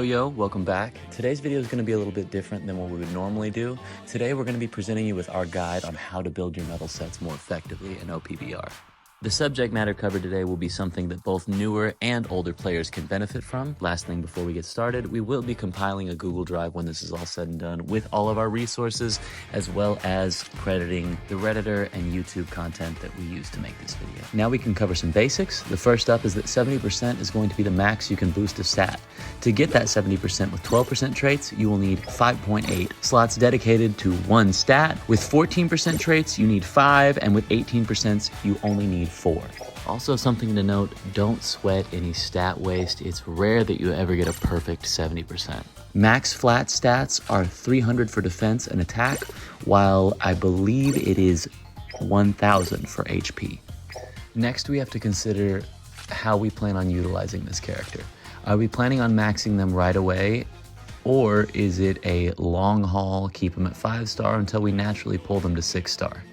Yo, welcome back. Today's video is going to be a little bit different than what we would normally do. Today we're going to be presenting you with our guide on how to build your metal sets more effectively in OPBR. The subject matter covered today will be something that both newer and older players can benefit from. Last thing before we get started, we will be compiling a Google Drive when this is all said and done with all of our resources, as well as crediting the Redditor and YouTube content that we use to make this video. Now we can cover some basics. The first up is that 70% is going to be the max you can boost a stat. To get that 70% with 12% traits, you will need 5.8 slots dedicated to one stat. With 14% traits, you need 5, and with 18%, you only need 4. Also, something to note, don't sweat any stat waste. It's rare that you ever get a perfect 70%. Max flat stats are 300 for defense and attack, while I believe it is 1000 for HP. Next, we have to consider how we plan on utilizing this character. Are we planning on maxing them right away, or is it a long haul, keep them at 5-star until we naturally pull them to 6-star?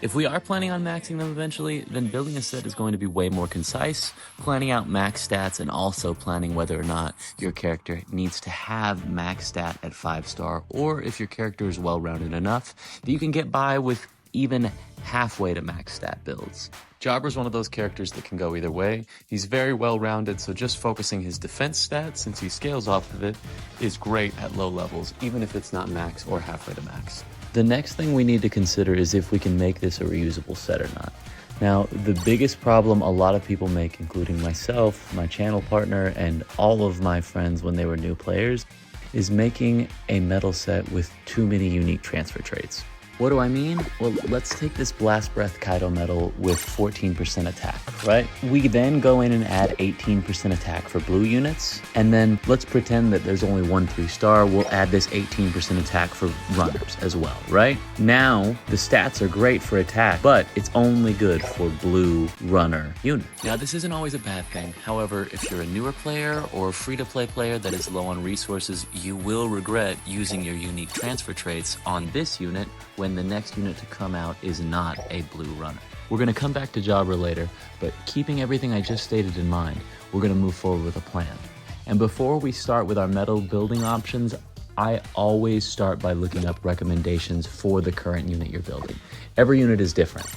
If we are planning on maxing them eventually, then building a set is going to be way more concise, planning out max stats and also planning whether or not your character needs to have max stat at 5-star, or if your character is well-rounded enough that you can get by with even halfway to max stat builds. Jobber's one of those characters that can go either way. He's very well-rounded, so just focusing his defense stats, since he scales off of it, is great at low levels, even if it's not max or halfway to max. The next thing we need to consider is if we can make this a reusable set or not. Now, the biggest problem a lot of people make, including myself, my channel partner, and all of my friends when they were new players, is making a metal set with too many unique transfer traits. What do I mean? Well, let's take this Blast Breath Kaido metal with 14% attack, right? We then go in and add 18% attack for blue units, and then let's pretend that there's only one 3-star. We'll add this 18% attack for runners as well, right? Now, the stats are great for attack, but it's only good for blue runner units. Now, this isn't always a bad thing. However, if you're a newer player or a free-to-play player that is low on resources, you will regret using your unique transfer traits on this unit when the next unit to come out is not a blue runner. We're going to come back to Jobber later, but keeping everything I just stated in mind, we're going to move forward with a plan. And before we start with our metal building options, I always start by looking up recommendations for the current unit you're building. Every unit is different.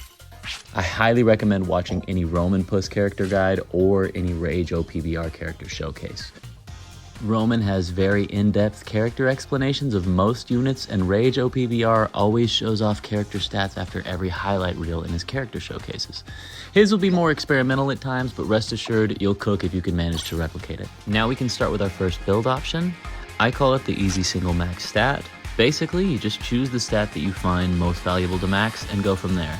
I highly recommend watching any Roman Puss character guide or any Rage OPBR character showcase. Roman has very in-depth character explanations of most units, and Rage OPBR always shows off character stats after every highlight reel in his character showcases. His will be more experimental at times, but rest assured you'll cook if you can manage to replicate it. Now we can start with our first build option. I call it the easy single max stat. Basically, you just choose the stat that you find most valuable to max and go from there.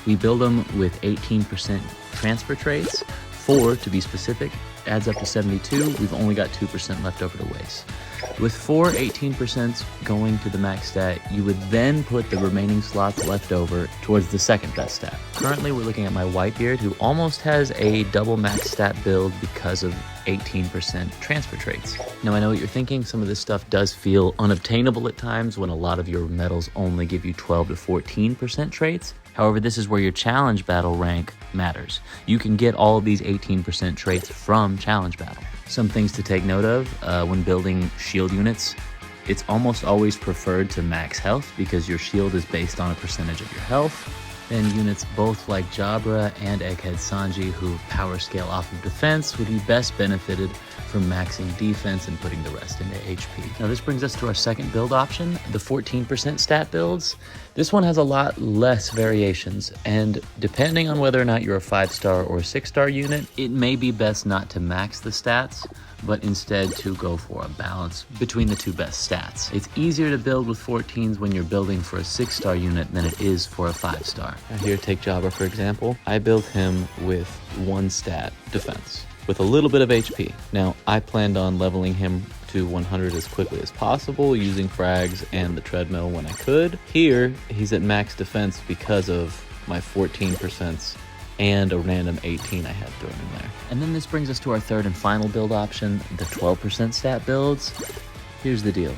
We build them with 18% transfer traits, 4 to be specific, adds up to 72, we've only got 2% left over to waste. With 4 18% going to the max stat, you would then put the remaining slots left over towards the second best stat. Currently, we're looking at my Whitebeard, who almost has a double max stat build because of 18% transfer traits. Now, I know what you're thinking, some of this stuff does feel unobtainable at times when a lot of your medals only give you 12 to 14% traits. However, this is where your challenge battle rank matters. You can get all of these 18% traits from challenge battle. Some things to take note of when building shield units. It's almost always preferred to max health because your shield is based on a percentage of your health. Then units both like Jabra and Egghead Sanji, who power scale off of defense, would be best benefited from maxing defense and putting the rest into HP. Now this brings us to our second build option, the 14% stat builds. This one has a lot less variations, and depending on whether or not you're a 5-star or 6-star unit, it may be best not to max the stats, but instead to go for a balance between the two best stats. It's easier to build with 14s when you're building for a 6-star unit than it is for a 5-star. Now here, take Jabba for example. I built him with 1 stat, defense, with a little bit of HP. Now, I planned on leveling him to 100 as quickly as possible using frags and the treadmill when I could. Here, he's at max defense because of my 14% and a random 18 I had thrown in there. And then this brings us to our third and final build option, the 12% stat builds. Here's the deal.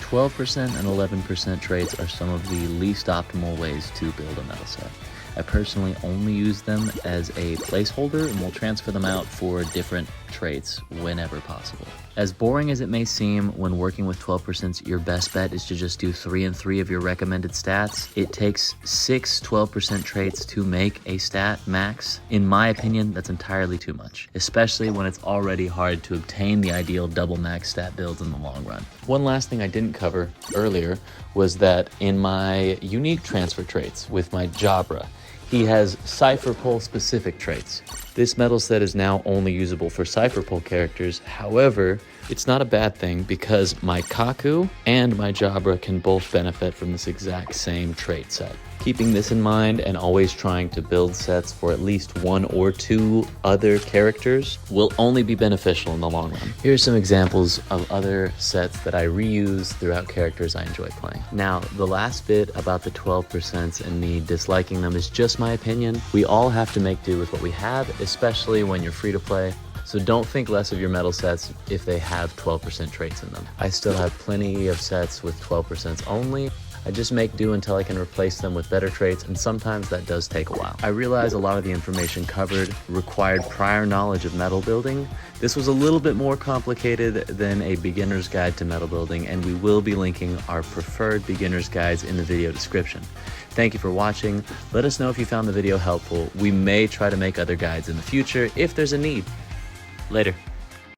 12% and 11% traits are some of the least optimal ways to build a metal set. I personally only use them as a placeholder and will transfer them out for different traits whenever possible. As boring as it may seem, when working with 12%, your best bet is to just do 3 and 3 of your recommended stats. It takes 6 12% traits to make a stat max. In my opinion, that's entirely too much, especially when it's already hard to obtain the ideal double max stat builds in the long run. One last thing I didn't cover earlier was that in my unique transfer traits with my Jabra, he has Cypher Pole specific traits. This metal set is now only usable for Cypher Pole characters. However, it's not a bad thing because my Kaku and my Jabra can both benefit from this exact same trait set. Keeping this in mind and always trying to build sets for at least 1 or 2 other characters will only be beneficial in the long run. Here are some examples of other sets that I reuse throughout characters I enjoy playing. Now, the last bit about the 12% and me disliking them is just my opinion. We all have to make do with what we have, especially when you're free to play. So don't think less of your metal sets if they have 12% traits in them. I still have plenty of sets with 12% only. I just make do until I can replace them with better traits, and sometimes that does take a while. I realize a lot of the information covered required prior knowledge of metal building. This was a little bit more complicated than a beginner's guide to metal building, and we will be linking our preferred beginner's guides in the video description. Thank you for watching. Let us know if you found the video helpful. We may try to make other guides in the future if there's a need. Later.